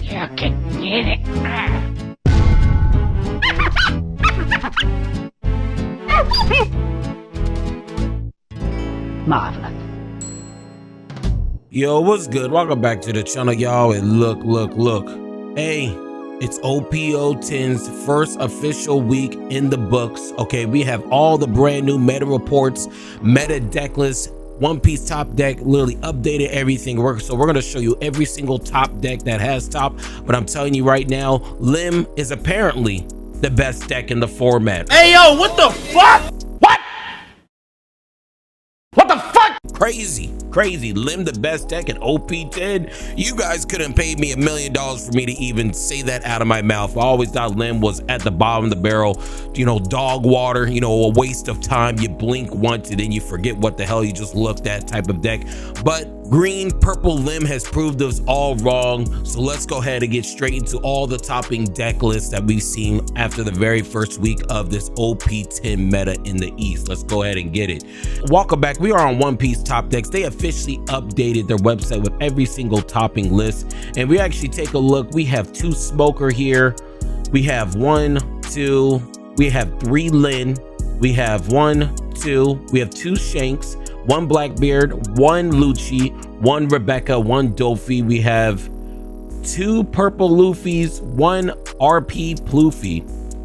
You can get it. Marvelous. Yo, what's good? Welcome back to the channel, y'all. And look. Hey, it's OP10's first official week in the books. Okay, we have all the brand new meta reports, meta deck lists, One Piece top deck, literally updated everything. So we're gonna show you every single top deck that has top. But I'm telling you right now, Lim is apparently the best deck in the format. Hey yo, what the fuck? What the fuck? Crazy. Lim the best deck at OP10. You guys couldn't pay me $1 million for me to even say that out of my mouth. I always thought Lim was at the bottom of the barrel, you know, dog water, you know, a waste of time. You blink once and then you forget what the hell you just looked at type of deck. But green purple Lim has proved us all wrong. So let's go ahead and get straight into all the topping deck lists that we've seen after the very first week of this OP10 meta in the East. Let's go ahead and get it. Welcome back. We are on One Piece top decks. They officially updated their website with every single topping list, and we actually take a look. We have 2 Smoker here. We have 1, 2. We have 3 Lin. We have 1, 2. We have 2 Shanks, 1 Blackbeard, 1 Lucci, 1 Rebecca, 1 Dofi. We have 2 purple Luffys, 1 RP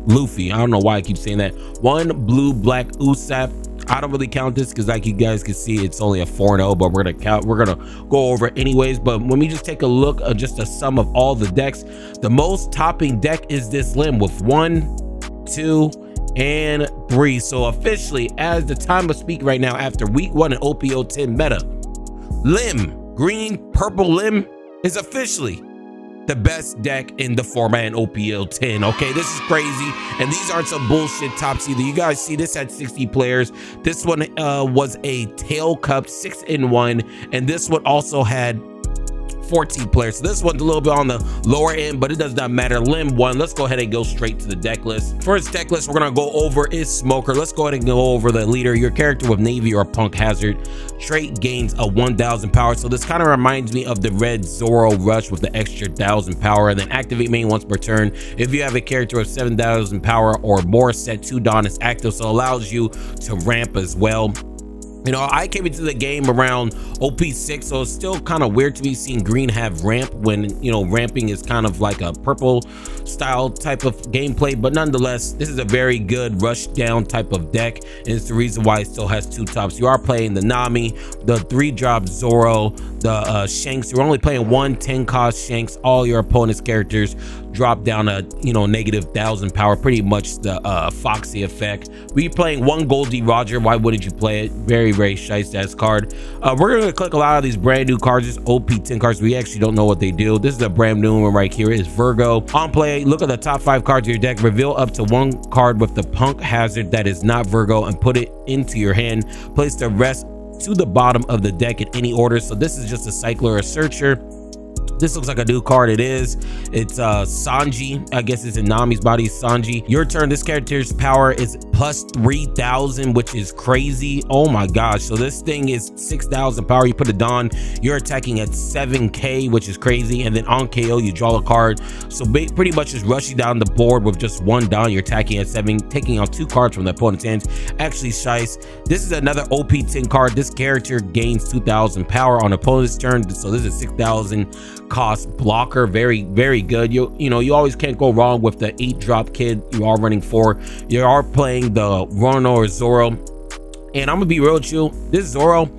Luffy. I don't know why I keep saying that. 1 blue black Usopp. I don't really count this because, like you guys can see, it's only a 4-0, but we're gonna go over it anyways. But when we just take a look at just a sum of all the decks, the most topping deck is this Lim with 1, 2, and 3. So officially, as the time of speak right now, after week 1 in OP10 meta, Lim, green purple Lim, is officially the best deck in the format in OP10. Okay, this is crazy, and these aren't some bullshit tops either. You guys see this had 60 players. This one was a tail cup 6-in-1, and this one also had 14 players. So this one's a little bit on the lower end, but it does not matter. Lim won. Let's go ahead and go straight to the deck list. First deck list we're gonna go over is Smoker. Let's go ahead and go over the leader. Your character with Navy or Punk Hazard trait gains a 1,000 power. So this kind of reminds me of the red Zoro Rush with the extra 1,000 power, and then activate main once per turn. If you have a character with 7,000 power or more, set 2 Dawn is active, so it allows you to ramp as well. You know, I came into the game around OP6, so it's still kind of weird to be seeing green have ramp when, you know, ramping is kind of like a purple style type of gameplay. But nonetheless, this is a very good rush down type of deck, and it's the reason why it still has 2 tops. You are playing the Nami, the 3-drop Zoro, the Shanks. You're only playing 1 10-cost Shanks. All your opponent's characters drop down a, you know, negative 1,000 power, pretty much the Foxy effect. We're playing 1 Goldie Roger. Why wouldn't you play it? Very shice ass card. We're gonna click a lot of these brand new cards, just OP10 cards. We actually don't know what they do. This is a brand new one right here. It's Virgo. On play, look at the top 5 cards of your deck, reveal up to 1 card with the Punk Hazard that is not Virgo and put it into your hand. Place the rest to the bottom of the deck in any order. So this is just a cycler or a searcher. This looks like a new card. It's Sanji. I guess it's in Nami's body. Sanji. Your turn. This character's power is plus 3,000, which is crazy. Oh my gosh. So this thing is 6,000 power. You put it on, you're attacking at 7k, which is crazy. And then on KO, you draw a card. So pretty much just rushing down the board with just 1 down. You're attacking at 7, taking out 2 cards from the opponent's hands. Actually, shice. This is another OP10 card. This character gains 2,000 power on opponent's turn. So this is 6,000 cost blocker. Very good. You know, you always can't go wrong with the 8-drop kid you are running for. You are playing the Rono or Zoro, and I'm gonna be real with you, this Zoro,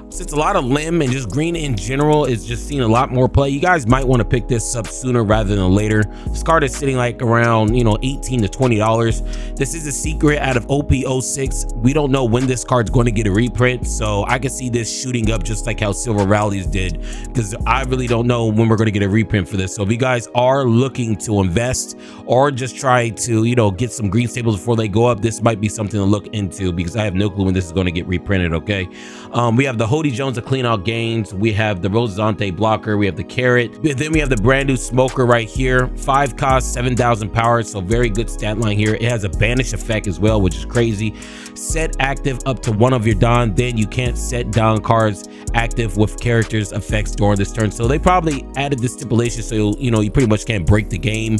since a lot of Lim and just green in general is just seeing a lot more play, you guys might want to pick this up sooner rather than later. This card is sitting like around, you know, $18 to $20. This is a secret out of OP06. We don't know when this card's going to get a reprint, so I can see this shooting up just like how Silver Rallies did, because I really don't know when we're going to get a reprint for this. So if you guys are looking to invest or just try to, you know, get some green staples before they go up, this might be something to look into, because I have no clue when this is going to get reprinted. Okay, we have the Cody Jones to clean out gains. We have the Rosante blocker. We have the carrot. Then we have the brand new smoker right here. 5 cost, 7,000 power. So very good stat line here. It has a banish effect as well, which is crazy. Set active up to one of your Don. Then you can't set Don cards active with characters effects during this turn. So they probably added this stipulation so you pretty much can't break the game.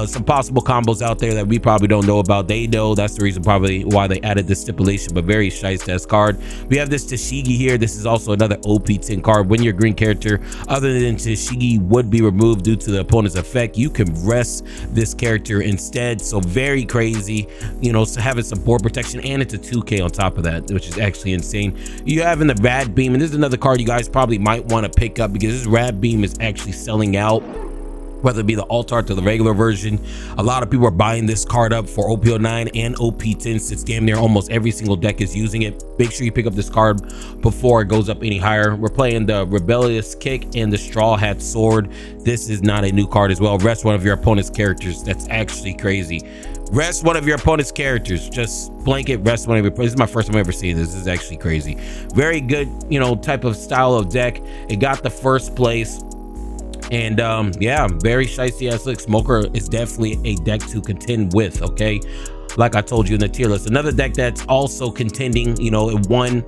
Some possible combos out there that we probably don't know about. They know. That's the reason probably why they added this stipulation, but very shiesty card. We have this Tashigi here. This is also another OP10 card. When your green character other than Tashigi would be removed due to the opponent's effect, you can rest this character instead. So very crazy, so having some board protection, and it's a 2K on top of that, which is actually insane. You have in the Rad Beam, and this is another card you guys probably might want to pick up because this Rad Beam is actually selling out, whether it be the alt art to the regular version. A lot of people are buying this card up for OP09 and OP10 since damn near almost every single deck is using it. Make sure you pick up this card before it goes up any higher. We're playing the Rebellious Kick and the Straw Hat Sword. This is not a new card as well. Rest one of your opponent's characters. That's actually crazy. Rest one of your opponent's characters. Just blanket rest one of your. This is my first time ever seeing this. This is actually crazy. Very good, type of style of deck. It got the first place. And yeah, very shiesty ass look. Smoker is definitely a deck to contend with, okay? Like I told you in the tier list. Another deck that's also contending, it won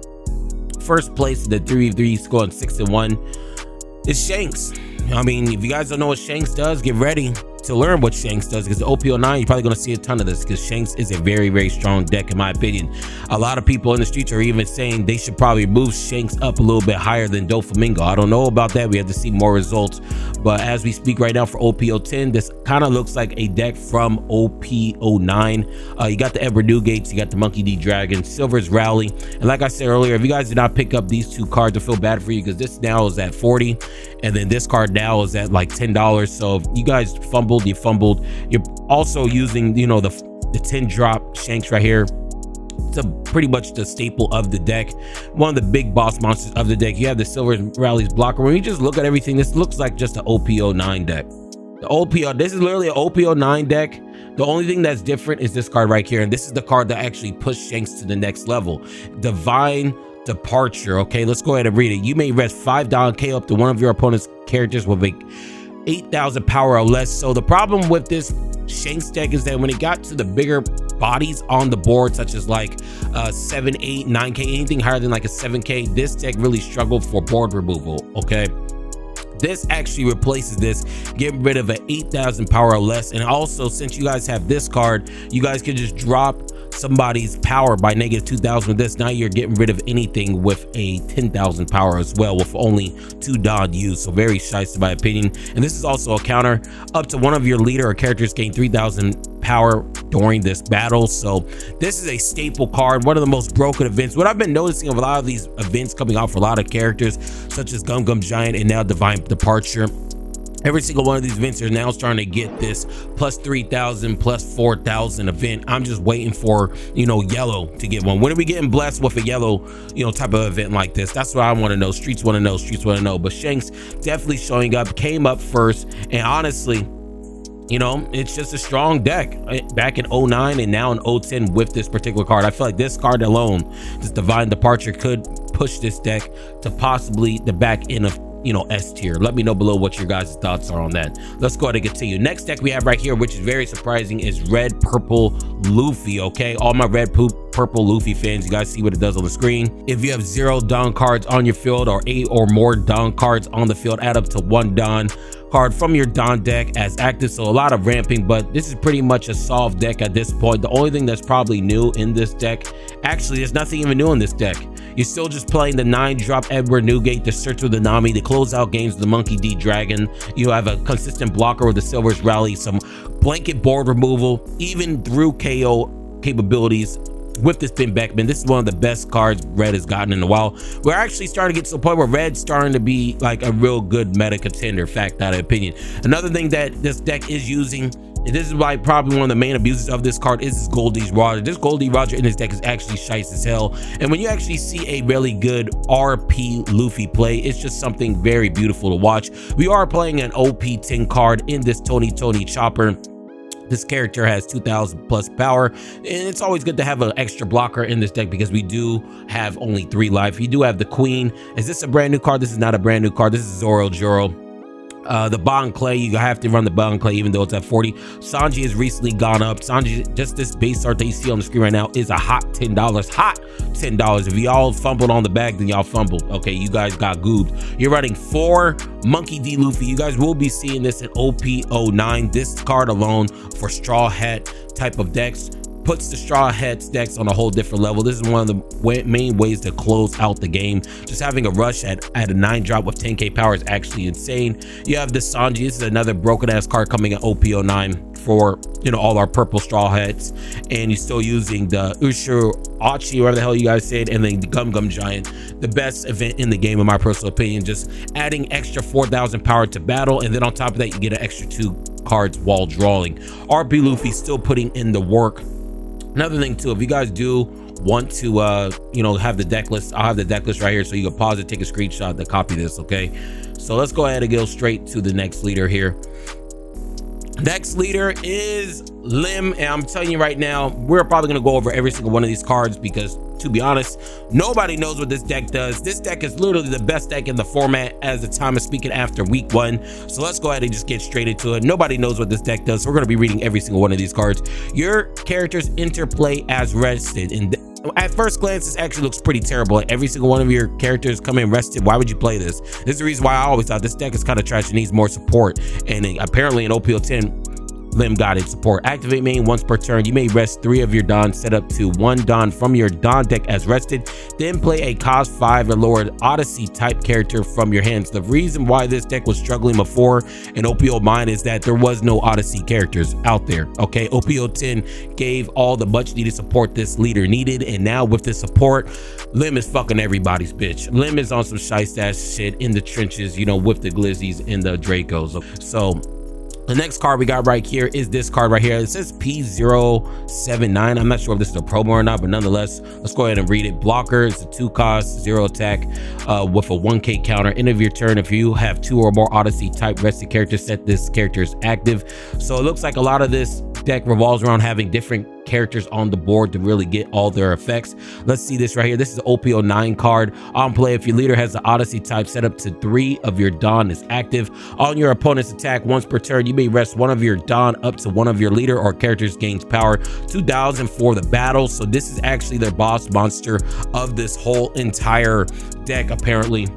first place in the 3v3 scoring 6-1 is Shanks. I mean, if you guys don't know what Shanks does, get ready to learn what Shanks does, because the OP09, you're probably going to see a ton of this, because Shanks is a very, very strong deck in my opinion. A lot of people in the streets are even saying they should probably move Shanks up a little bit higher than Doflamingo. I don't know about that. We have to see more results, but as we speak right now for OP10, this kind of looks like a deck from OP09. You got the Edward Newgates, you got the Monkey D Dragon, Silver's Rally, and like I said earlier, if you guys did not pick up these two cards, I feel bad for you, because this now is at 40, and then this card now is at like $10. So if you guys fumbled, you fumbled. You're also using the 10 drop Shanks right here. It's pretty much the staple of the deck, one of the big boss monsters of the deck. You have the Silver Rally's blocker. When you just look at everything, this looks like just an OP09 deck. This is literally an OP09 deck. The only thing that's different is this card right here, and this is the card that actually pushed Shanks to the next level. Divine Departure. Okay, let's go ahead and read it. You may rest 5 down KO up to one of your opponent's characters with a 8,000 power or less. So the problem with this Shanks deck is that when it got to the bigger bodies on the board, such as like 7, 8, 9K, anything higher than like a 7K, this deck really struggled for board removal. Okay, this actually replaces this, getting rid of an 8,000 power or less. And also, since you guys have this card, you guys can just drop somebody's power by -2,000 with this. Now you're getting rid of anything with a 10,000 power as well, with only 2 Don used. So very shiesty in my opinion. And this is also a counter. Up to one of your leader or characters gain 3,000 power during this battle. So this is a staple card, one of the most broken events. What I've been noticing of a lot of these events coming out for a lot of characters, such as Gum Gum Giant and now Divine Departure, every single one of these events are now starting to get this plus 3,000, plus 4,000 event. I'm just waiting for, yellow to get one. When are we getting blessed with a yellow, type of event like this? That's what I want to know. Streets want to know. Streets want to know. But Shanks definitely showing up, came up first. And honestly, it's just a strong deck back in 09 and now in 010 with this particular card. I feel like this card alone, this Divine Departure, could push this deck to possibly the back end of S tier. Let me know below what your guys' thoughts are on that. Let's go ahead and continue. Next deck we have right here, which is very surprising, is Red Purple Luffy. Okay, all my Red Purple Luffy fans, you guys see what it does on the screen. If you have 0 Don cards on your field or 8 or more Don cards on the field, add up to 1 Don card from your Don deck as active. So a lot of ramping, but this is pretty much a solved deck at this point. The only thing that's probably new in this deck, actually there's nothing even new in this deck. You're still just playing the 9 drop Edward Newgate, the Search with the Nami, the close out games with the Monkey D Dragon. You have a consistent blocker with the Silver's Rally, some blanket board removal, even through KO capabilities with this Spin Beckman. This is one of the best cards Red has gotten in a while. We're actually starting to get to the point where Red's starting to be like a real good meta contender, fact out of opinion. Another thing that this deck is using, and this is why probably one of the main abuses of this card, is this Goldie Roger. This Goldie Roger in this deck is actually shice as hell. And when you actually see a really good RP Luffy play, it's just something very beautiful to watch. We are playing an OP10 card in this Tony Chopper. This character has 2000 plus power, and it's always good to have an extra blocker in this deck because we do have only 3 life. You do have the Queen. Is this a brand new card? This is not a brand new card. This is Zoro Juro. The Bond Clay, you have to run the Bond Clay even though it's at 40. Sanji has recently gone up. Sanji, just this base art that you see on the screen right now is a hot $10. Hot $10. If y'all fumbled on the bag, then y'all fumbled. Okay, you guys got goobed. You're running 4 Monkey D. Luffy. You guys will be seeing this in OP09. This card alone for Straw Hat type of decks puts the Straw Hats decks on a whole different level. This is one of the main ways to close out the game. Just having a rush at a 9 drop with 10k power is actually insane. You have the Sanji. This is another broken ass card coming at OP09 for, you know, all our purple Straw Hats, and you're still using the Achi, whatever the hell you guys said, and then the Gum Giant, the best event in the game in my personal opinion. Just adding extra 4,000 power to battle, and then on top of that you get an extra 2 cards while drawing. RB Luffy still putting in the work. Another thing too, if you guys do want to you know, have the deck list, I'll have the deck list right here so you can pause it, take a screenshot to copy this. Okay, so let's go ahead and go straight to the next leader here. Next leader is Lim, and I'm telling you right now, we're probably going to go over every single one of these cards because, to be honest, nobody knows what this deck does. This deck is literally the best deck in the format as the time of speaking after week 1. So let's go ahead and just get straight into it. Nobody knows what this deck does, so we're going to be reading every single one of these cards. Your characters interplay as rested, and at first glance this actually looks pretty terrible. Like every single one of your characters come in rested. Why would you play this? This is the reason why I always thought this deck is kind of trash and needs more support, and apparently in OP10 Lim got its support. Activate main once per turn. You may rest 3 of your Don, set up to 1 Don from your Don deck as rested, then play a cost 5 or lower Odyssey type character from your hands. The reason why this deck was struggling before in OP09 is that there was no Odyssey characters out there. Okay, OP10 gave all the much needed support this leader needed, and now with the support, Lim is fucking everybody's bitch. Lim is on some shiest ass shit in the trenches, you know, with the Glizzies and the Dracos. So the next card we got right here is this card right here. It says P079. I'm not sure if this is a promo or not, but nonetheless, let's go ahead and read it. Blocker, it's a 2 cost, 0 attack with a 1k counter. End of your turn, if you have 2 or more Odyssey type rested characters, set this character as active. So it looks like a lot of this deck revolves around having different characters on the board to really get all their effects. Let's see this right here. This is an OP09 card. On play, if your leader has the Odyssey type, set up to 3 of your Don is active. On your opponent's attack once per turn, you may rest 1 of your Don up to 1 of your leader or characters gains power 2,000 for the battle. So this is actually their boss monster of this whole entire deck apparently.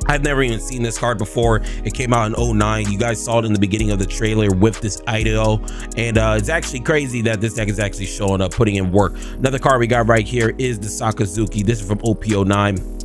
I've never even seen this card before. It came out in 09. You guys saw it in the beginning of the trailer with this IDO, and it's actually crazy that this deck is actually showing up, putting in work. Another card we got right here is the Sakazuki. This is from OP09.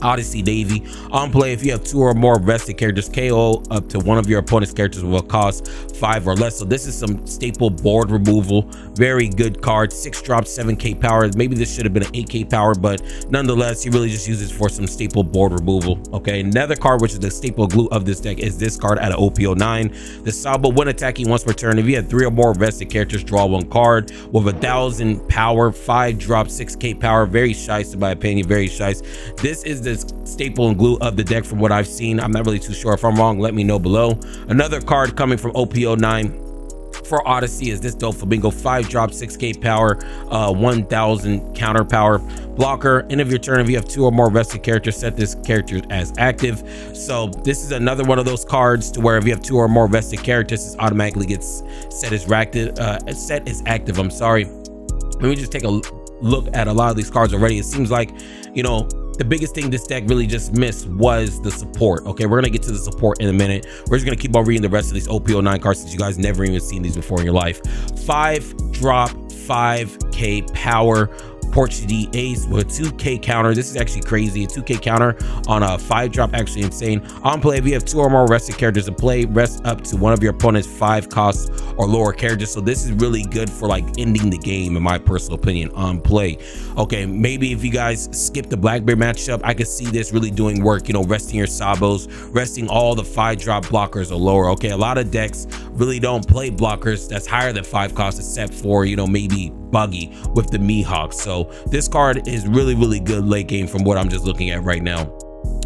Odyssey Navy. On play, if you have 2 or more vested characters, KO up to 1 of your opponent's characters will cost 5 or less. So this is some staple board removal. Very good card. 6 drops, 7k power. Maybe this should have been an 8k power, but nonetheless, you really just use this for some staple board removal. Okay, another card which is the staple glue of this deck is this card out of OP09. The Sabo, when attacking once per turn, if you have 3 or more vested characters, draw 1 card with 1,000 power, 5 drops, 6k power. Very shice in my opinion, very shice. This is the staple and glue of the deck from what I've seen. I'm not really too sure. If I'm wrong, let me know below. Another card coming from OP09 for Odyssey is this ďauuⱠⱠ 5 drop, 6k power, 1,000 counter power. Blocker, end of your turn, if you have 2 or more vested characters, set this character as active. So this is another one of those cards to where if you have 2 or more vested characters, this automatically gets set as active. I'm sorry. Let me just take a look at a lot of these cards already. It seems like, you know, the biggest thing this deck really just missed was the support. Okay, we're gonna get to the support in a minute. We're just gonna keep on reading the rest of these OP09 cards since you guys never even seen these before in your life. 5 drop, 5k power, Portuguese Ace with a 2k counter. This is actually crazy. A 2k counter on a 5 drop, actually insane. On play, if you have 2 or more rested characters to play, rest up to 1 of your opponent's 5 costs or lower characters. So this is really good for like ending the game in my personal opinion on play. Okay, maybe if you guys skip the Blackbeard matchup, I could see this really doing work, you know, resting your Sabos, resting all the 5 drop blockers or lower. Okay, a lot of decks really don't play blockers that's higher than 5 costs except for, you know, maybe Buggy with the Mihawk. So this card is really good late game from what I'm just looking at right now.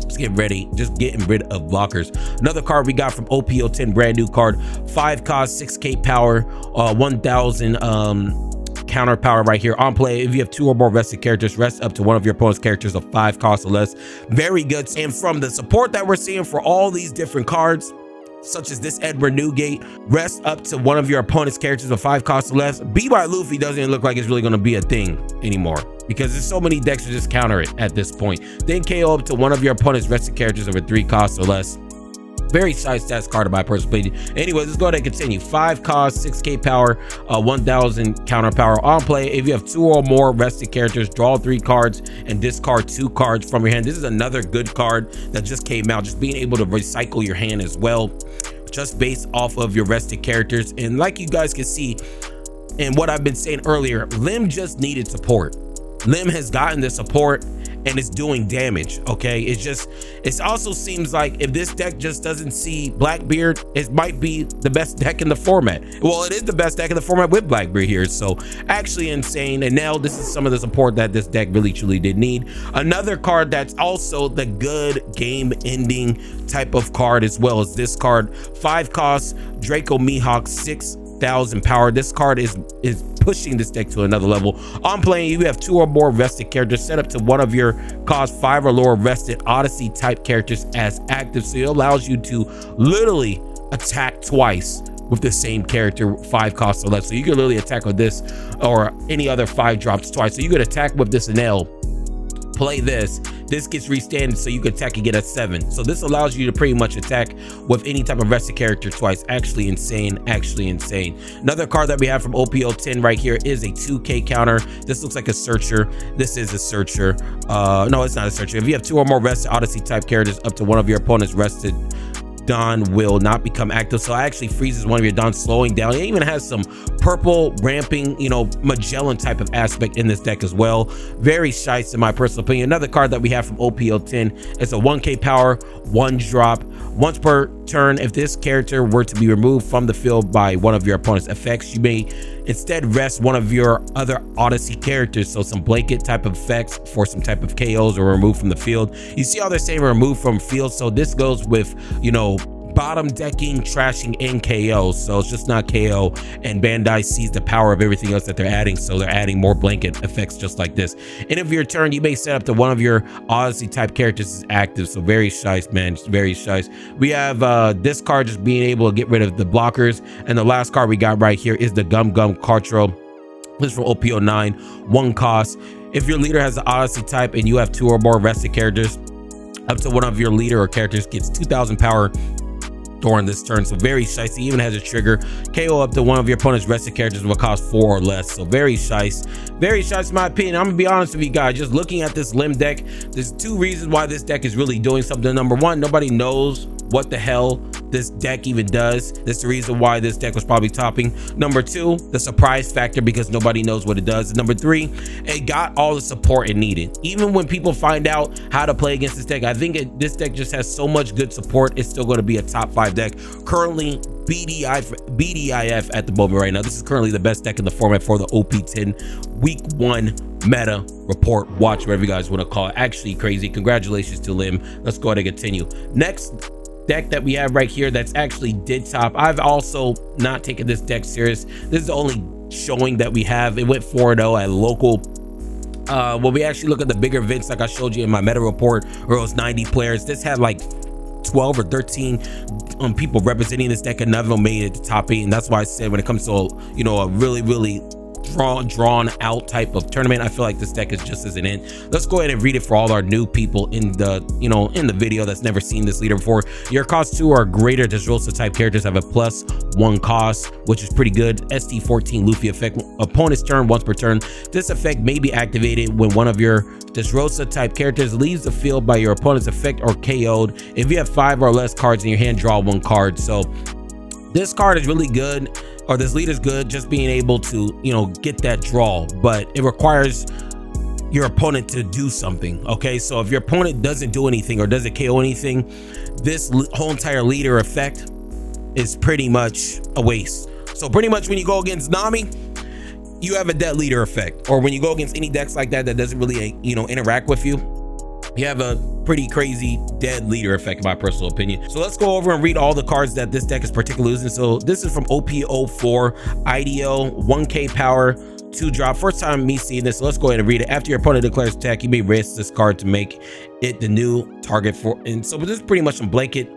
Just getting ready, just getting rid of blockers. Another card we got from OP10, brand new card, 5 cost, 6k power, 1000 counter power right here. On play, if you have 2 or more rested characters, rest up to one of your opponent's characters of 5 cost or less. Very good. And from the support that we're seeing for all these different cards, such as this Edward Newgate, rest up to one of your opponent's characters of 5 cost or less. Be by Luffy doesn't even look like it's really going to be a thing anymore, because there's so many decks to just counter it at this point. Then KO up to one of your opponent's rested characters over 3 costs or less. Very side stats card in my personal opinion. Anyways, let's go ahead and continue. 5 cost, 6k power, 1000 counter power. On play, if you have 2 or more rested characters, draw 3 cards and discard 2 cards from your hand. This is another good card that just came out, just being able to recycle your hand as well, just based off of your rested characters. And like you guys can see, and what I've been saying earlier, Lim just needed support. Lim has gotten the support and it's doing damage. Okay, it also seems like if this deck just doesn't see Blackbeard, it might be the best deck in the format. Well, it is the best deck in the format with Blackbeard here, so actually insane. And now this is some of the support that this deck really truly did need. Another card that's also the good game ending type of card as well as this card, 5 costs, Draco Mihawk, 6000 power. This card is pushing this deck to another level. On playing, you have 2 or more rested characters, set up to one of your cost 5 or lower rested Odyssey type characters as active, so it allows you to literally attack twice with the same character, 5 costs or less. So you can literally attack with this or any other 5 drops twice. So you could attack with this and L, play this gets restanded, so you can attack and get a 7. So this allows you to pretty much attack with any type of rested character twice. Actually insane, actually insane. Another card that we have from OP10 right here is a 2k counter. This looks like a searcher. This is a searcher. No, it's not a searcher. If you have 2 or more rested Odyssey type characters, up to one of your opponent's rested Don will not become active, so it actually freezes one of your Dons, slowing down. It even has some purple ramping, you know, Magellan type of aspect in this deck as well. Very shice in my personal opinion. Another card that we have from OP10 is a 1k power, 1 drop. Once per turn, if this character were to be removed from the field by one of your opponent's effects, you may instead rest one of your other Odyssey characters, so some blanket type of effects for some type of KOs or removed from the field. You see how they're saying removed from field, so this goes with, you know, bottom decking, trashing, and KO. So it's just not KO, and Bandai sees the power of everything else that they're adding, so they're adding more blanket effects just like this. End of your turn, you may set up to one of your Odyssey type characters is active. So very shice, man, just very shice. We have this card just being able to get rid of the blockers, and the last card we got right here is the Gum Gum Cartro. This is from OP09, 1 cost. If your leader has the Odyssey type and you have 2 or more rested characters, up to one of your leader or characters gets 2000 power during this turn. So very shice. Even has a trigger. KO up to one of your opponent's rested characters will cost 4 or less. So very shice. Very shice in my opinion. I'm gonna be honest with you guys. Just looking at this Lim deck, there's 2 reasons why this deck is really doing something. Number 1, nobody knows what the hell this deck even does. That's the reason why this deck was probably topping. Number 2, the surprise factor, because nobody knows what it does. Number 3, it got all the support it needed. Even when people find out how to play against this deck, I think this deck just has so much good support, it's still going to be a top 5 deck. Currently BDIF at the moment right now. This is currently the best deck in the format for the OP10 week 1 meta report, watch, whatever you guys want to call it. Actually crazy. Congratulations to Lim. Let's go ahead and continue. Next deck that we have right here that's actually did top. I've also not taken this deck serious. This is the only showing that we have. It went 4-0 at local. When we actually look at the bigger events, like I showed you in my meta report, where it was 90 players, this had like 12 or 13 people representing this deck, and none of them made it to top 8. And that's why I said when it comes to, you know, a really drawn out type of tournament, I feel like this deck is just as an in. Let's go ahead and read it for all our new people in the, you know, in the video that's never seen this leader before. Your cost 2 or greater ด๊aughter type characters have a +1 cost, which is pretty good. ST14 Luffy effect. Opponent's turn, once per turn. This effect may be activated when one of your ด๊aughter type characters leaves the field by your opponent's effect or KO'd. If you have 5 or less cards in your hand, draw 1 card. So this card is really good, or this leader's good, just being able to, you know, get that draw, but it requires your opponent to do something. Okay, so if your opponent doesn't do anything or doesn't KO anything, this whole entire leader effect is pretty much a waste. So pretty much when you go against Nami, you have a dead leader effect, or when you go against any decks like that that doesn't really, you know, interact with you, you have a pretty crazy dead leader effect in my personal opinion. So let's go over and read all the cards that this deck is particularly using. So this is from OP04 IDO, 1k power, 2-drop. First time me seeing this, so let's go ahead and read it. After your opponent declares attack, you may risk this card to make it the new target for, and so this is pretty much some blanket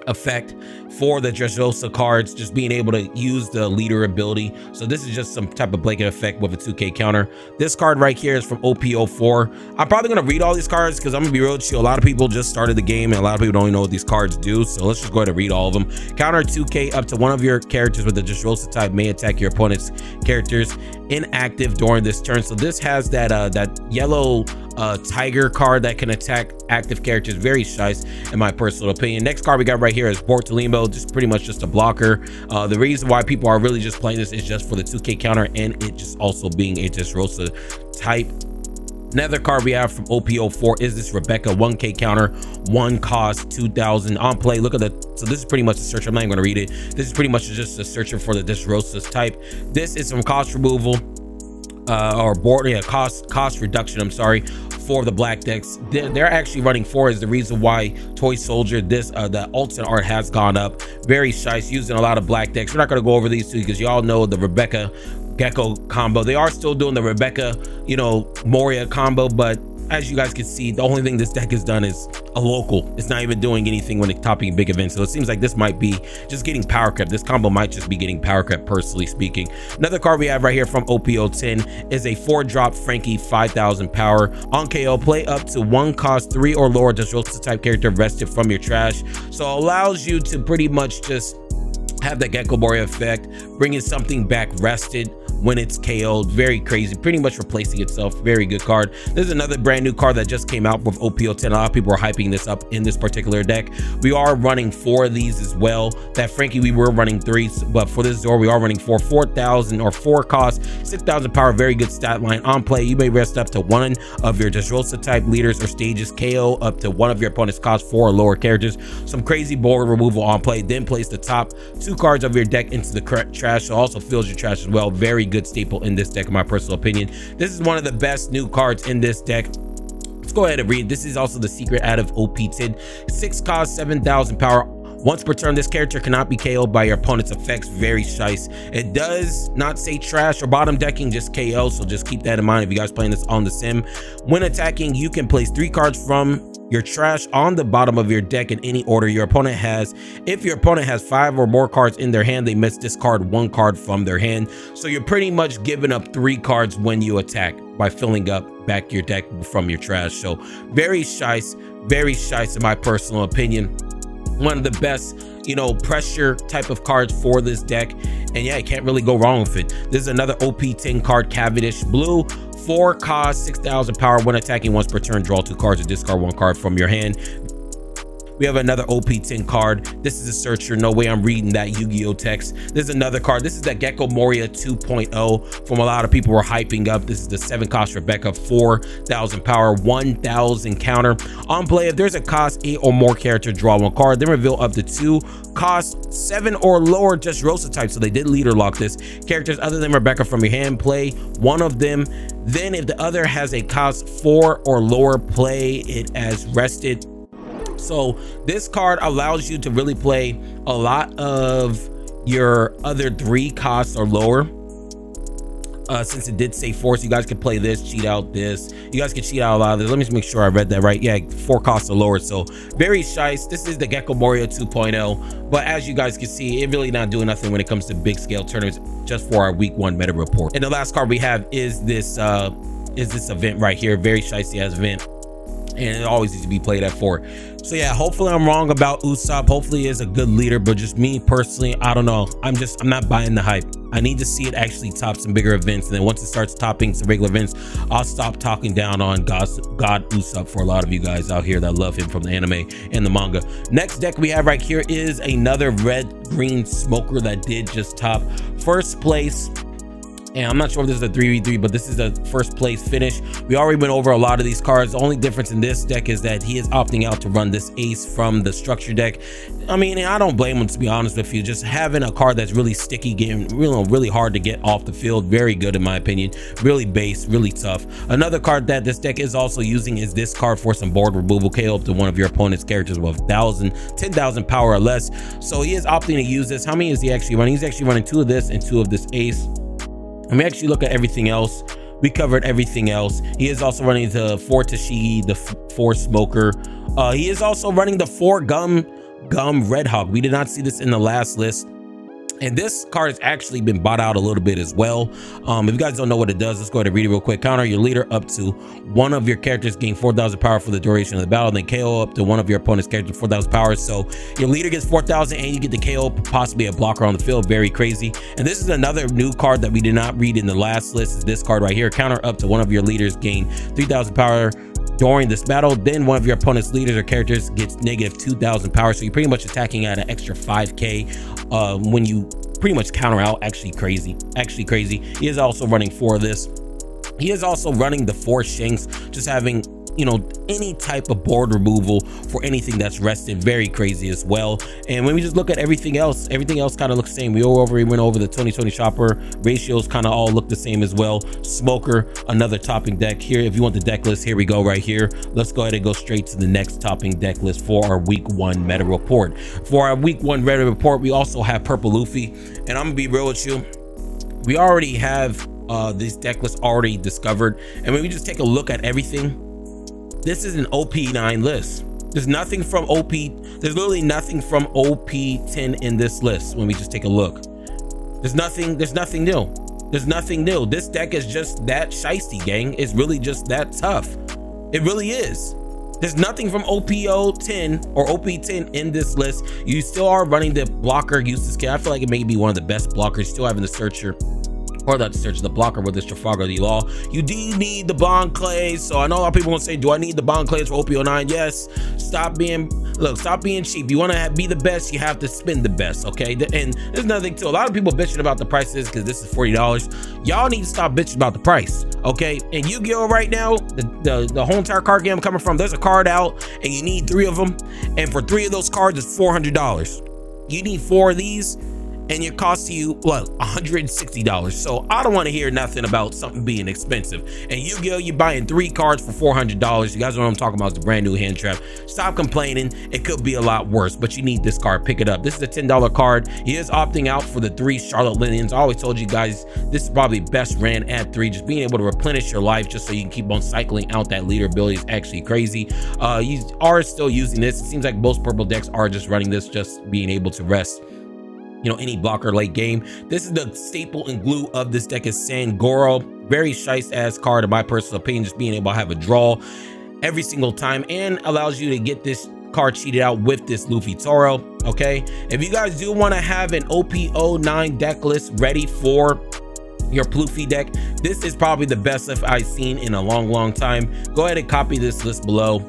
effect for the Dressrosa cards, just being able to use the leader ability. So this is just some type of blanket effect with a 2k counter. This card right here is from OP04. I'm probably going to read all these cards because I'm gonna be real with you, a lot of people just started the game and a lot of people don't even know what these cards do, so let's just go ahead and read all of them. Counter 2k up to one of your characters with the Dressrosa type may attack your opponent's characters inactive during this turn. So this has that that yellow tiger card that can attack active characters. Very nice in my personal opinion. Next card we got right here is ﷺ, just pretty much just a blocker. The reason why people are really just playing this is just for the 2k counter and it just also being a Dressrosa type. Another card we have from OP04 is this Rebecca, 1k counter, 1 cost, 2000 on play. Look at the, so this is pretty much a searcher. I'm not even going to read it. This is pretty much just a searcher for the Dressrosa type. This is some cost removal or board, yeah, cost reduction, I'm sorry, for the black decks. They're actually running 4 is the reason why Toy Soldier, this the alternate art has gone up. Very nice, using a lot of black decks. We're not going to go over these two because y'all know the Rebecca Gecko combo. They are still doing the Rebecca, you know, Moria combo, but as you guys can see, the only thing this deck has done is a local. It's not even doing anything when it's topping big events. So it seems like this might be just getting power crept. This combo might just be getting power crept, personally speaking. Another card we have right here from OP10 is a 4-drop Frankie, 5000 power. On KO, play up to 1 cost 3 or lower Dressrosa type character rested from your trash. So it allows you to pretty much just have the Gecko Moria effect, bringing something back rested when it's KO'd. Very crazy, pretty much replacing itself. Very good card. There's another brand new card that just came out with OP10. A lot of people are hyping this up in this particular deck. We are running 4 of these as well. That Frankie, we were running 3, but for this Zor we are running 4,000 or 4 cost, 6,000 power. Very good stat line. On play, you may rest up to 1 of your Dressrosa type leaders or stages, KO up to 1 of your opponent's cost 4 or lower characters. Some crazy board removal on play. Then place the top 2 cards of your deck into the trash. So also fills your trash as well. Very good staple in this deck in my personal opinion. This is one of the best new cards in this deck. Let's go ahead and read. This is also the secret out of OP10. 6 cost, 7,000 power. Once per turn, this character cannot be KO'd by your opponent's effects. Very nice. It does not say trash or bottom decking, just KO, so just keep that in mind if you guys playing this on the sim. When attacking, you can place 3 cards from your trash on the bottom of your deck in any order your opponent has. If your opponent has 5 or more cards in their hand, they must discard 1 card from their hand. So you're pretty much giving up 3 cards when you attack by filling up back your deck from your trash. So very nice in my personal opinion. One of the best, you know, pressure type of cards for this deck, and yeah, you can't really go wrong with it. This is another OP10 card, Cavendish Blue, 4 cost, 6,000 power. When attacking once per turn, draw 2 cards or discard 1 card from your hand. We have another OP10 card. This is a searcher. No way I'm reading that Yu-Gi-Oh text. This is another card. This is the Gecko Moria 2.0 from a lot of people were hyping up. This is the 7 cost Rebecca, 4,000 power, 1,000 counter. On play, if there's a cost 8 or more character, draw 1 card. Then reveal up to 2 cost 7 or lower Dressrosa type. So they did leader lock this. Characters other than Rebecca from your hand, play 1 of them. Then if the other has a cost 4 or lower, play it as rested. So this card allows you to really play a lot of your other 3 costs or lower. Since it did say 4, so you guys can play this, cheat out this. You guys can cheat out a lot of this. Let me just make sure I read that right. Yeah, 4 costs or lower. So very nice. This is the Gecko Moria 2.0. But as you guys can see, it really not doing nothing when it comes to big scale tournaments, just for our week 1 meta report. And the last card we have is this event right here. Very shicey as event, and it always needs to be played at 4. So yeah, hopefully I'm wrong about Usopp. Hopefully he is a good leader, but just me personally, I don't know. I'm not buying the hype. I need to see it actually top some bigger events, and then once it starts topping some regular events, I'll stop talking down on God Usopp for a lot of you guys out here that love him from the anime and the manga. Next deck we have right here is another red green smoker that did just top. First place And I'm not sure if this is a 3v3, but this is the first place finish. We already went over a lot of these cards. The only difference in this deck is that he is opting out to run this ace from the structure deck. I mean, I don't blame him, to be honest with you. Just having a card that's really sticky, getting really hard to get off the field. Very good in my opinion. Really base, really tough. Another card that this deck is also using is this card for some board removal. KO up to one of your opponent's characters with 10,000 power or less. So he is opting to use this. How many is he actually running? He's actually running 2 of this and 2 of this ace. And we actually look at everything else. We covered everything else. He is also running the 4 Tashigi, the 4 Smoker. He is also running the 4 Gum Red Hawk. We did not see this in the last list. And this card has actually been bought out a little bit as well. If you guys don't know what it does, let's go ahead and read it real quick. Counter your leader up to one of your characters, gain 4,000 power for the duration of the battle, then KO up to one of your opponent's characters 4,000 power. So your leader gets 4,000 and you get the KO, possibly a blocker on the field. Very crazy. And this is another new card that we did not read in the last list. Is this card right here. Counter up to one of your leaders, gain 3,000 power during this battle, then one of your opponent's leaders or characters gets negative 2,000 power. So you're pretty much attacking at an extra 5k when you pretty much counter out. Actually crazy. He is also running 4 of this. He is also running the 4 Shanks, just having, you know, any type of board removal for anything that's rested. Very crazy as well. And when we just look at everything else kind of looks the same. We went over the 2020 shopper ratios, kind of all look the same as well. Smoker, another topping deck here. If you want the deck list, here we go right here. Let's go ahead and go straight to the next topping deck list for our week 1 meta report. For our week 1 meta report, we also have Purple Luffy, and I'm gonna be real with you, we already have this deck list already discovered. And when we just take a look at everything, this is an OP9 list. There's nothing from there's literally nothing from OP10 in this list. When we just take a look, there's nothing new. There's nothing new. This deck is just that shiesty, gang. It's really just that tough. It really is. There's nothing from OP10 or OP10 in this list. You still are running the blocker useless kit. I feel like it may be one of the best blockers. Still having the searcher, or not the searcher, the blocker with this տրafalgar law. You do need the bond clays. So I know a lot of people will say, do I need the bond clays for OP09? Yes. Stop being cheap. You want to be the best, you have to spend the best, okay? And there's nothing to a lot of people bitching about the prices because this is $40. Y'all need to stop bitching about the price, okay? And Yu-Gi-Oh right now, the whole entire card game I'm coming from, there's a card out and you need 3 of them, and for 3 of those cards it's $400. You need 4 of these and it costs you what, $160. So I don't want to hear nothing about something being expensive. And Yu-Gi-Oh, you're buying 3 cards for $400. You guys know what I'm talking about. It's the brand new hand trap. Stop complaining. It could be a lot worse, but you need this card. Pick it up. This is a $10 card. He is opting out for the 3 Charlotte Linians. I always told you guys this is probably best ran at 3. Just being able to replenish your life just so you can keep on cycling out that leader ability is actually crazy. You are still using this. It seems like most purple decks are just running this, just being able to rest, you know, any blocker late game. This is the staple and glue of this deck is Sangoro. Very shice ass card in my personal opinion, just being able to have a draw every single time and allows you to get this card cheated out with this Luffy Toro. Okay, if you guys do want to have an OP09 deck list ready for your Luffy deck, this is probably the best stuff I've seen in a long time. Go ahead and copy this list below.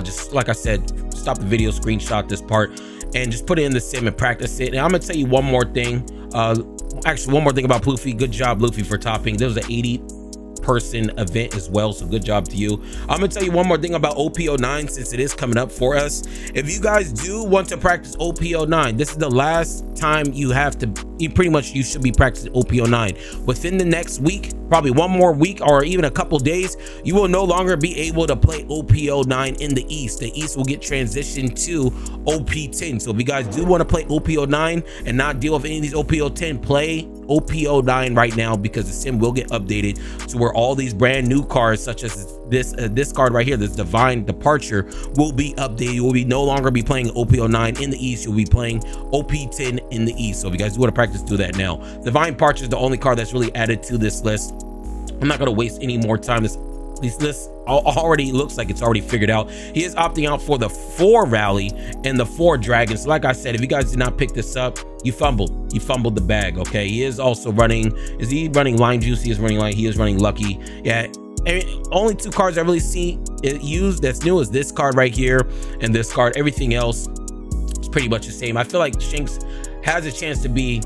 Just like I said, stop the video, screenshot this part, and just put it in the sim and practice it. And I'm gonna tell you one more thing. Actually, one more thing about Luffy. Good job, Luffy, for topping. There was an 80-person event as well, so good job to you. I'm gonna tell you one more thing about OP09 since it is coming up for us. If you guys do want to practice OP09, this is the last time you have to, you should be practicing OP09. Within the next week, probably one more week or even a couple days, you will no longer be able to play OP09 in the East. The East will get transitioned to OP10. So if you guys do want to play OP09 and not deal with any of these OP10, play OP09 right now, because the sim will get updated to where all these brand new cards such as this card right here, this Divine Departure, will be updated. You will be no longer be playing OP09 in the East. You'll be playing OP10 in the East. So if you guys do want to practice, do that now. Divine Departure is the only card that's really added to this list. I'm not going to waste any more time. This list already looks like it's already figured out. He is opting out for the 4 Rally and the 4 Dragons. So like I said, if you guys did not pick this up, you fumbled the bag. Okay, he is also running, is he running Line Juice? He is running Lucky. Yeah, only 2 cards I really see it used that's new is this card right here and this card. Everything else is pretty much the same. I feel like Shanks has a chance to be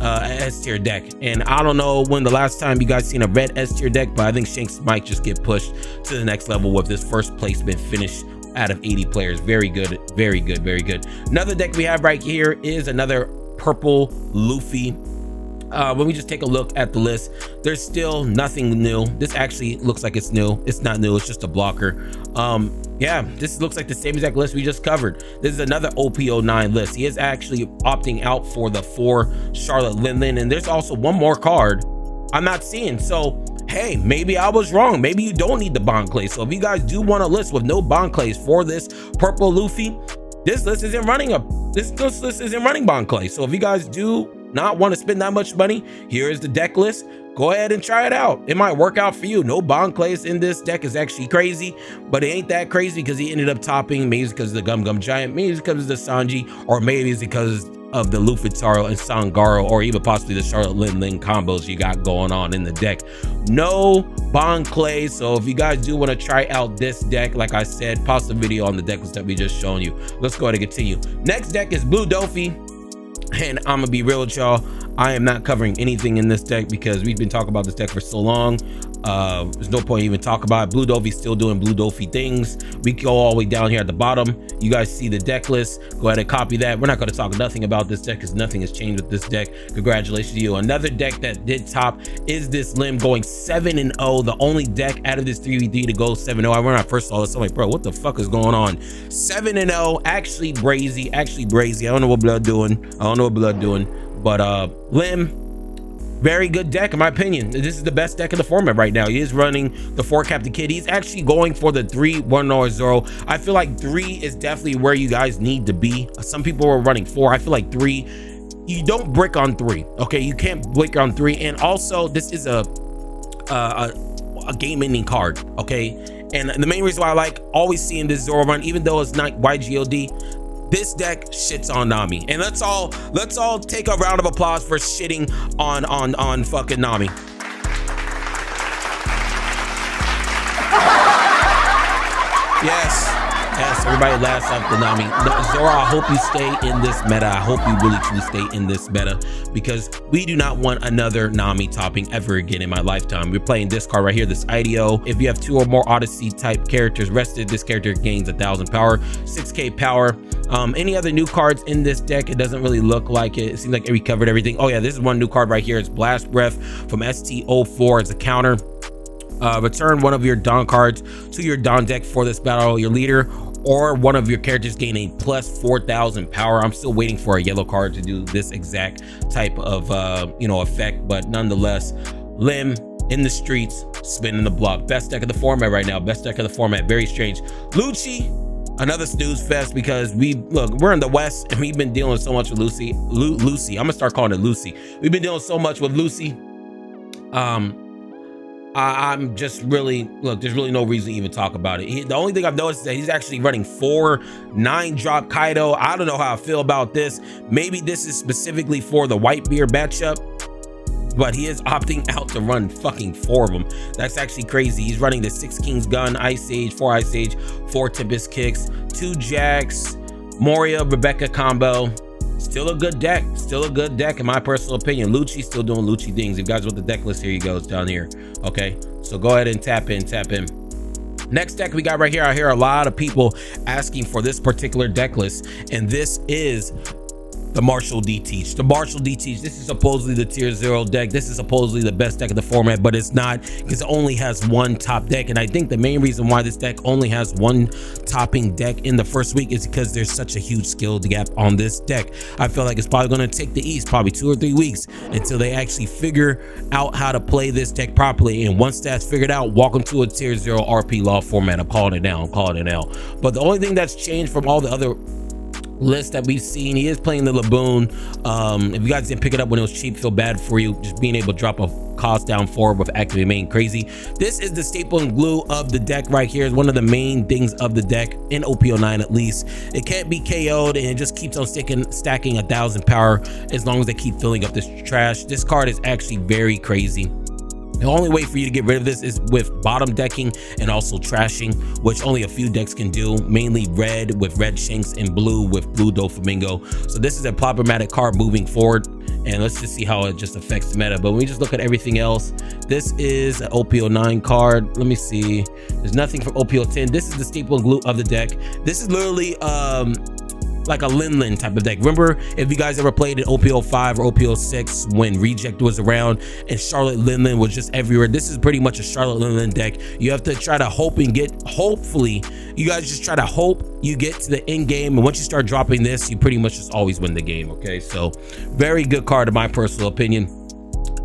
S tier deck. And I don't know when the last time you guys seen a red S tier deck, but I think Shanks might just get pushed to the next level with this first placement finish out of 80 players. Very good, very good, very good. Another deck we have right here is another purple Luffy. When we just take a look at the list, there's still nothing new. This actually looks like it's new. It's not new, it's just a blocker. Yeah, this looks like the same exact list we just covered. This is another OP09 list. He is actually opting out for the 4 Charlotte Lin, and there's also one more card I'm not seeing. So hey, maybe I was wrong. Maybe you don't need the bond clay. So if you guys do want a list with no bond clays for this purple Luffy, this list isn't running this list isn't running bond clay. So if you guys do not want to spend that much money, here is the deck list. Go ahead and try it out. It might work out for you. No bond clays in this deck is actually crazy, but it ain't that crazy because he ended up topping. Maybe it's because of the Gum Gum Giant, maybe it's because of the Sanji, or maybe it's because of the Luffy-Taro and Sangaro, or even possibly the Charlotte Lin combos you got going on in the deck. No bond clays. So if you guys do want to try out this deck, like I said, pause the video on the deck list that we just shown you. Let's go ahead and continue. Next deck is Blue Dofi. And I'm gonna be real with y'all, I am not covering anything in this deck because we've been talking about this deck for so long. There's no point even talk about it. Blue Dofi's still doing Blue Dofi things. We go all the way down here at the bottom. You guys see the deck list. Go ahead and copy that. We're not going to talk nothing about this deck because nothing has changed with this deck. Congratulations to you. Another deck that did top is this Lim, going 7-0. The only deck out of this 3v3 to go 7-0. When I first saw this, I'm like, bro, what the fuck is going on? 7-0, actually brazy, I don't know what Blood doing. But Lim, very good deck in my opinion. This is the best deck in the format right now. He is running the 4 Captain Kid. He's actually going for the 3-1-0. I feel like 3 is definitely where you guys need to be. Some people are running 4. I feel like 3, you don't brick on 3. Okay, you can't brick on 3. And also this is a game ending card. Okay, and the main reason why I like always seeing this Zoro run, even though it's not YGOD, this deck shits on Nami. And let's all take a round of applause for shitting on fucking Nami. Yes, everybody laughs after Nami. Zoro, I hope you stay in this meta. I hope you really truly stay in this meta because we do not want another Nami topping ever again in my lifetime. We're playing this card right here, this IDO. If you have 2 or more Odyssey type characters rested, this character gains 1000 power, 6k power. Any other new cards in this deck? It doesn't really look like it. It seems like we covered everything. Oh yeah, this is one new card right here. It's Blast Breath from ST04 as a counter. Return one of your Dawn cards to your Dawn deck for this battle. Your leader or one of your characters gain a plus 4000 power. I'm still waiting for a yellow card to do this exact type of effect, but nonetheless, Lim in the streets, spinning the block. Best deck of the format right now. Best deck of the format. Very strange. Lucci, another snooze fest because we're in the West and we've been dealing so much with Lucy. I'm gonna start calling it Lucy. We've been dealing so much with Lucy. I'm just really, there's really no reason to even talk about it. The only thing I've noticed is that he's actually running 4 9-drop Kaido. I don't know how I feel about this. Maybe this is specifically for the Whitebeard matchup, but he is opting out to run fucking 4 of them. That's actually crazy. He's running the 6 Kings gun, Ice Age, 4 Ice Age, 4 Tempest kicks, 2 Jax, Moria, Rebecca combo. Still a good deck. Still a good deck in my personal opinion. Lucci's still doing Lucci things. If you guys want the deck list, here he goes down here. Okay, so go ahead and tap in. Next deck we got right here. I hear a lot of people asking for this particular deck list, and this is the Marshall D Teach. The Marshall D Teach. This is supposedly the tier 0 deck. This is supposedly the best deck of the format, but it's not because it only has 1 top deck. And I think the main reason why this deck only has 1 topping deck in the first week is because there's such a huge skill gap on this deck. I feel like it's probably going to take the East probably 2 or 3 weeks until they actually figure out how to play this deck properly. And once that's figured out, welcome to a tier 0 RP law format. I'm calling it now. But the only thing that's changed from all the other list that we've seen, he is playing the Laboon. If you guys didn't pick it up when it was cheap, feel bad for you. Just being able to drop a cost down forward with activate main crazy. This is the staple and glue of the deck right here. Is one of the main things of the deck in OP09 at least. It can't be KO'd and it just keeps on stacking 1000 power as long as they keep filling up this trash. This card is actually very crazy. The only way for you to get rid of this is with bottom decking and also trashing, which only a few decks can do, mainly red with red Shanks and blue with blue Doflamingo. So this is a problematic card moving forward. and let's just see how it just affects the meta. But when we just look at everything else, this is an OP09 card. Let me see. There's nothing from OP10. This is the staple and glue of the deck. This is literally like a Lim type of deck. Remember, if you guys ever played in OP05 or OP06 when Reject was around and Charlotte Lim was just everywhere, this is pretty much a Charlotte Lim deck. You have to try to hope and get, hopefully, you guys just try to hope you get to the end game, and once you start dropping this, you pretty much just always win the game. Okay, so very good card in my personal opinion.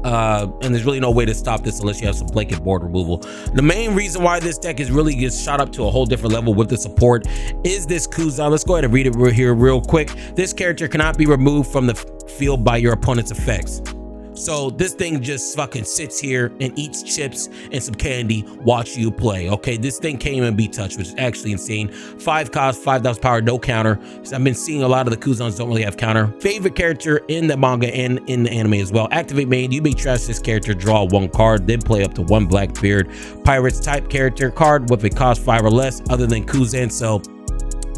And there's really no way to stop this unless you have some blanket board removal. The main reason why this deck is really gets shot up to a whole different level with the support is this cooldown. Let's go ahead and read it here real quick. This character cannot be removed from the field by your opponent's effects. So this thing just fucking sits here and eats chips and some candy, watch you play. Okay, this thing can't even be touched, which is actually insane. 5 cost, 5,000 power, no counter. So I've been seeing a lot of the Kuzans don't really have counter. Favorite character in the manga and in the anime as well. Activate main, you may trash this character, draw 1 card, then play up to 1 Blackbeard. Pirates type character card with a cost 5 or less other than Kuzan. So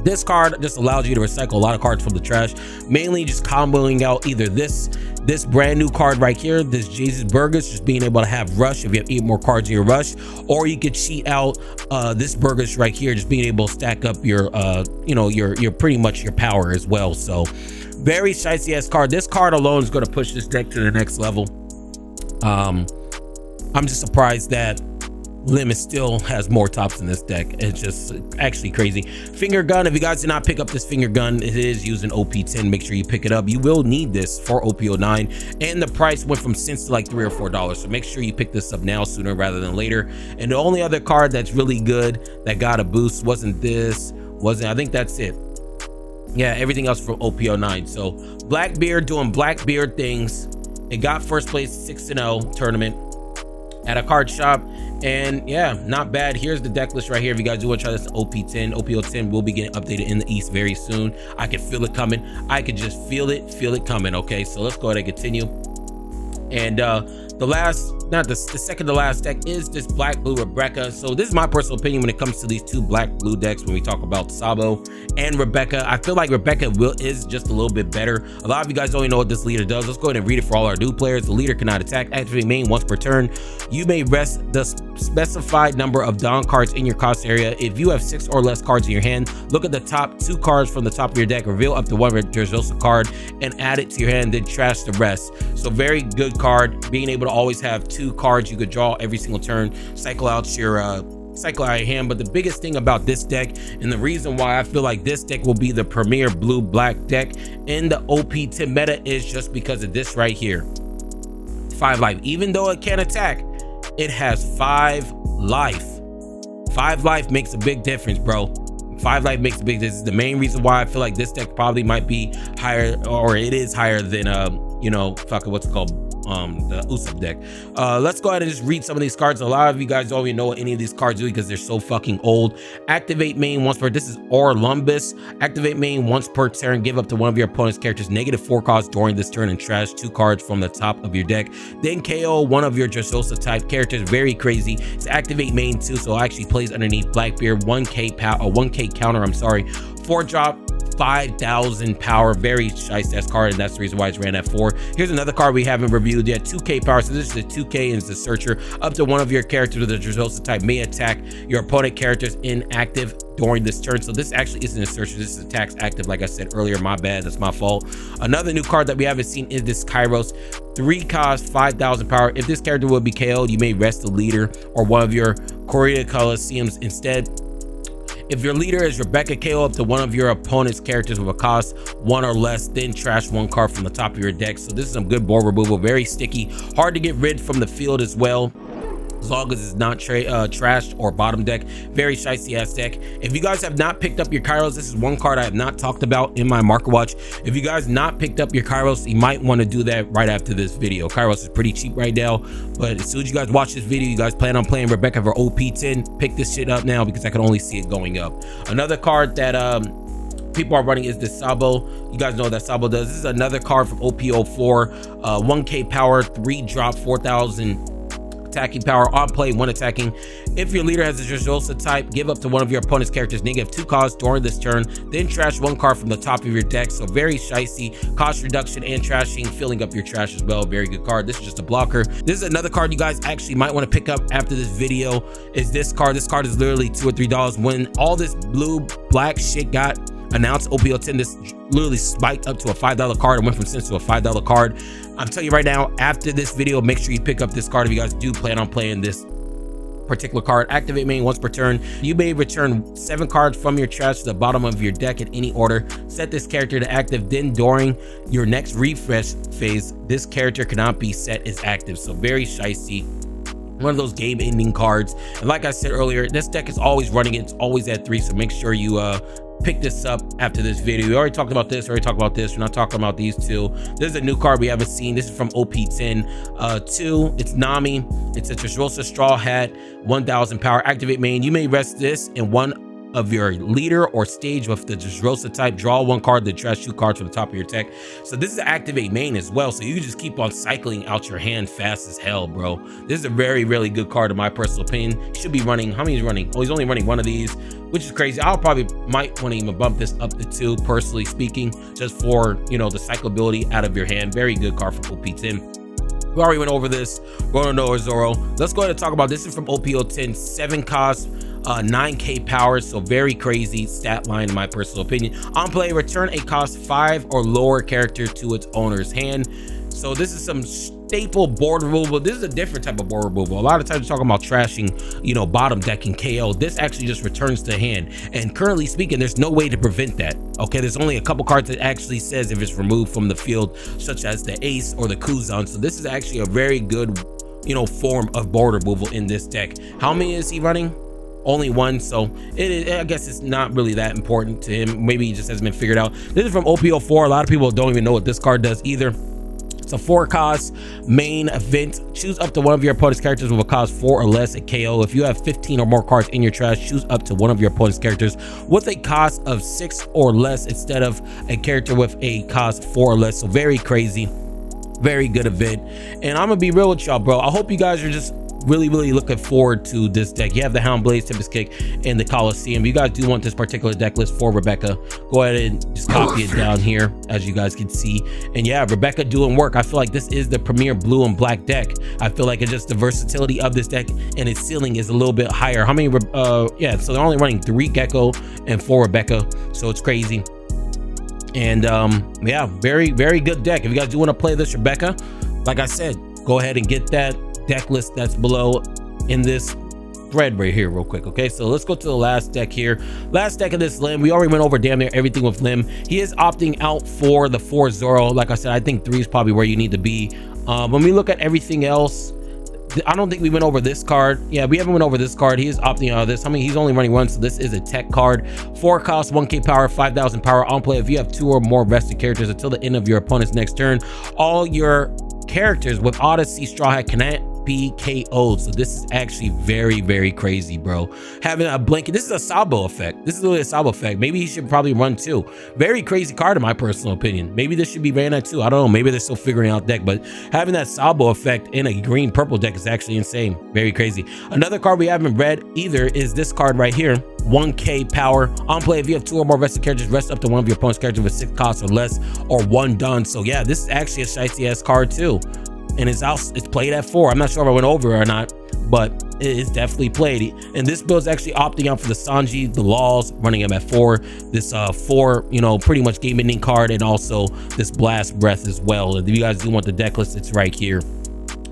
this card just allows you to recycle a lot of cards from the trash, mainly just comboing out either this brand new card right here, this Jesus Burgers, just being able to have rush if you have 8 more cards in your rush, or you could cheat out this Burgers right here, just being able to stack up your you know, your pretty much your power as well. So very shicey ass card. This card alone is going to push this deck to the next level. I'm just surprised that Lim still has more tops in this deck. It's just actually crazy. Finger gun, if you guys did not pick up this finger gun, it is using OP10. Make sure you pick it up. You will need this for OP09, and the price went from cents to like $3 or $4, so make sure you pick this up now sooner rather than later. And the only other card that's really good that got a boost wasn't I think that's it. Yeah, everything else from OP09. So Blackbeard doing Blackbeard things. It got first place 6-0 tournament at a card shop, and yeah, not bad. Here's the deck list right here. If you guys do want to try this OP10, OP10 will be getting updated in the East very soon. I can feel it coming. I can just feel it coming. Okay, so let's go ahead and continue. And the second to last deck is this Black Blue Rebecca. So this is my personal opinion when it comes to these 2 Black Blue decks. When we talk about Sabo and Rebecca, I feel like Rebecca is just a little bit better. A lot of you guys don't even know what this leader does. Let's go ahead and read it for all our new players. The leader cannot attack. Activate main once per turn. You may rest the specified number of Dawn cards in your cost area. If you have 6 or less cards in your hand, look at the top 2 cards from the top of your deck, reveal up to 1 Jourdauskas card, and add it to your hand, then trash the rest. So very good card, being able to always have 2 cards you could draw every single turn, cycle out your hand. But the biggest thing about this deck, and the reason why I feel like this deck will be the premier blue black deck in the OP10 meta, is just because of this right here. 5 life. Even though it can't attack, it has 5 life. 5 life makes a big difference, bro. 5 life makes a big difference. This is the main reason why I feel like this deck probably might be higher, or it is higher than you know, fucking what's it called, the Usopp deck. Let's go ahead and just read some of these cards. A lot of you guys don't even know what any of these cards do because they're so fucking old. Activate main once per, this is Orlumbus. Activate main once per turn, give up to 1 of your opponent's characters -4 cost during this turn, and trash 2 cards from the top of your deck. Then KO 1 of your Jourdauskas type characters. Very crazy. It's activate main too, so it actually plays underneath Blackbeard. 1k power, 1k counter, I'm sorry. 4 drop, 5,000 power. Very shice ass card, and that's the reason why it's ran at 4. Here's another card we haven't reviewed yet. 2k power, so this is a 2k, and it's the searcher. Up to 1 of your characters with a Jourdauskas type may attack your opponent characters inactive during this turn. So this actually isn't a searcher, this is attacks active, like I said earlier. My bad, that's my fault. Another new card that we haven't seen is this Kairos. 3 cost, 5,000 power. If this character will be KO'd, you may rest the leader or 1 of your Correa Coliseums instead. If your leader is Rebecca, KO up to 1 of your opponent's characters with a cost 1 or less, then trash 1 card from the top of your deck. So this is some good board removal, very sticky, hard to get rid from the field as well, as long as it's not trashed or bottom deck. Very shicey ass deck. If you guys have not picked up your Kairos, this is one card I have not talked about in my market watch. If you guys not picked up your Kairos, you might want to do that right after this video. Kairos is pretty cheap right now, but as soon as you guys watch this video, you guys plan on playing Rebecca for OP10, pick this shit up now because I can only see it going up. Another card that people are running is this Sabo. You guys know what that Sabo does. This is another card from OP04. 1k power, 3 drop, 4,000 attacking power on play, 1 attacking. If your leader has a ďaußuⱠ type, give up to one of your opponent's characters negative 2 costs during this turn, then trash 1 card from the top of your deck. So very shicey, cost reduction and trashing, filling up your trash as well. Very good card. This is just a blocker. This is another card you guys actually might want to pick up after this video, is this card. This card is literally $2 or $3. When all this blue black shit got announced, OP10, this literally spiked up to a $5 card and went from cents to a $5 card. I'm telling you right now, after this video, make sure you pick up this card if you guys do plan on playing this particular card. Activate main once per turn. You may return 7 cards from your trash to the bottom of your deck in any order. Set this character to active, then during your next refresh phase, this character cannot be set as active. So very shicey, one of those game ending cards. And like I said earlier, this deck is always running, it's always at 3, so make sure you pick this up after this video. We already talked about this, we're not talking about these two. This is a new card we haven't seen. This is from OP10 2. It's Nami. It's a ďaußuⱠ straw hat, 1000 power. Activate main. You may rest this in one of your leader or stage with the ďaußuⱠ type. Draw 1 card, then trash 2 cards from the top of your deck. So this is activate main as well, so you can just keep on cycling out your hand fast as hell, bro. This is a very, really good card in my personal opinion. He should be running, how many is running? Oh, he's only running 1 of these, which is crazy. I'll probably might want to even bump this up to 2, personally speaking, just for, you know, the cyclability out of your hand. Very good card from OP10. We already went over this. Going to Zoro. Let's go ahead and talk about this. Is from OP10, 7 cost, 9k power, so very crazy stat line in my personal opinion. On play, return a cost 5 or lower character to its owner's hand. So this is some staple board removal. This is a different type of board removal. A lot of times you're talking about trashing, you know, bottom decking KO. This actually just returns to hand, and currently speaking, there's no way to prevent that. Okay, there's only a couple cards that actually says if it's removed from the field, such as the ace or the Kuzan. So this is actually a very good, you know, form of board removal in this deck. How many is he running? Only 1, so it is, I guess it's not really that important to him. Maybe he just hasn't been figured out. This is from OP04. A lot of people don't even know what this card does either. It's a 4 cost main event. Choose up to one of your opponent's characters with a cost 4 or less at KO. If you have 15 or more cards in your trash, choose up to one of your opponent's characters with a cost of 6 or less instead of a character with a cost 4 or less. So very crazy, very good event. And I'm gonna be real with y'all, bro. I hope you guys are just really looking forward to this deck. You have the Hound Blaze, Tempest Kick, and the Coliseum. You guys do want this particular deck list for Rebecca, go ahead and just copy it down here, as you guys can see. And yeah, Rebecca doing work. I feel like this is the premier blue and black deck. I feel like it's just the versatility of this deck, and its ceiling is a little bit higher. How many yeah, so they're only running 3 Gecko and 4 Rebecca, so it's crazy. And yeah, very good deck. If you guys do want to play this Rebecca, like I said, go ahead and get that deck list that's below in this thread right here real quick. Okay, so let's go to the last deck here. Last deck of this Lim. We already went over damn near everything with Lim. He is opting out for the 4 Zoro. Like I said, I think 3 is probably where you need to be. When we look at everything else, I don't think we went over this card. Yeah, we haven't went over this card. He is opting out of this. I mean, he's only running 1, so this is a tech card. 4 cost, 1k power, 5000 power. On play, if you have 2 or more vested characters until the end of your opponent's next turn, all your characters with Odyssey Straw Hat cannot be KO'd. So this is actually very crazy, bro. Having a blanket, this is a Sabo effect. This is literally a Sabo effect. Maybe he should probably run 2. Very crazy card in my personal opinion. Maybe this should be ran at 2. I don't know, maybe they're still figuring out deck, but having that Sabo effect in a green purple deck is actually insane. Very crazy. Another card we haven't read either is this card right here, 1k power. On play, if you have 2 or more vested characters, rest up to one of your opponent's characters with 6 costs or less, or 1 done. So yeah, this is actually a shicey ass card too, and it's played at 4. I'm not sure if I went over it or not, but it is definitely played. And this build is actually opting out for the Sanji, the Laws, running him at 4. This 4, you know, pretty much game ending card, and also this Blast Breath as well. If you guys do want the deck list, it's right here.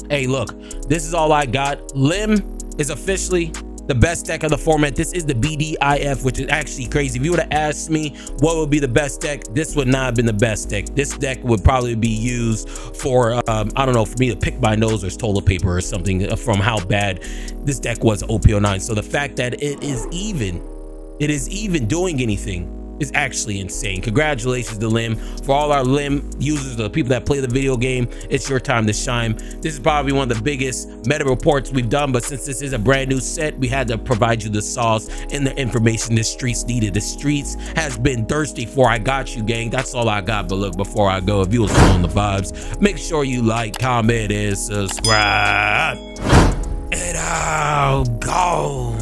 Hey, look, this is all I got. Lim is officially the best deck of the format. This is the BDIF, which is actually crazy. If you would have asked me what would be the best deck, this would not have been the best deck. This deck would probably be used for I don't know, for me to pick my nose or toilet paper or something from how bad this deck was OP09. So the fact that it is even doing anything is actually insane. Congratulations to Lim. For all our Lim users, the people that play the video game, it's your time to shine. This is probably one of the biggest meta reports we've done, but since this is a brand new set, we had to provide you the sauce and the information the streets needed. The streets has been thirsty for. I got you, gang. That's all I got. But look, before I go, if you was feeling the vibes, make sure you like, comment, and subscribe. It all goes.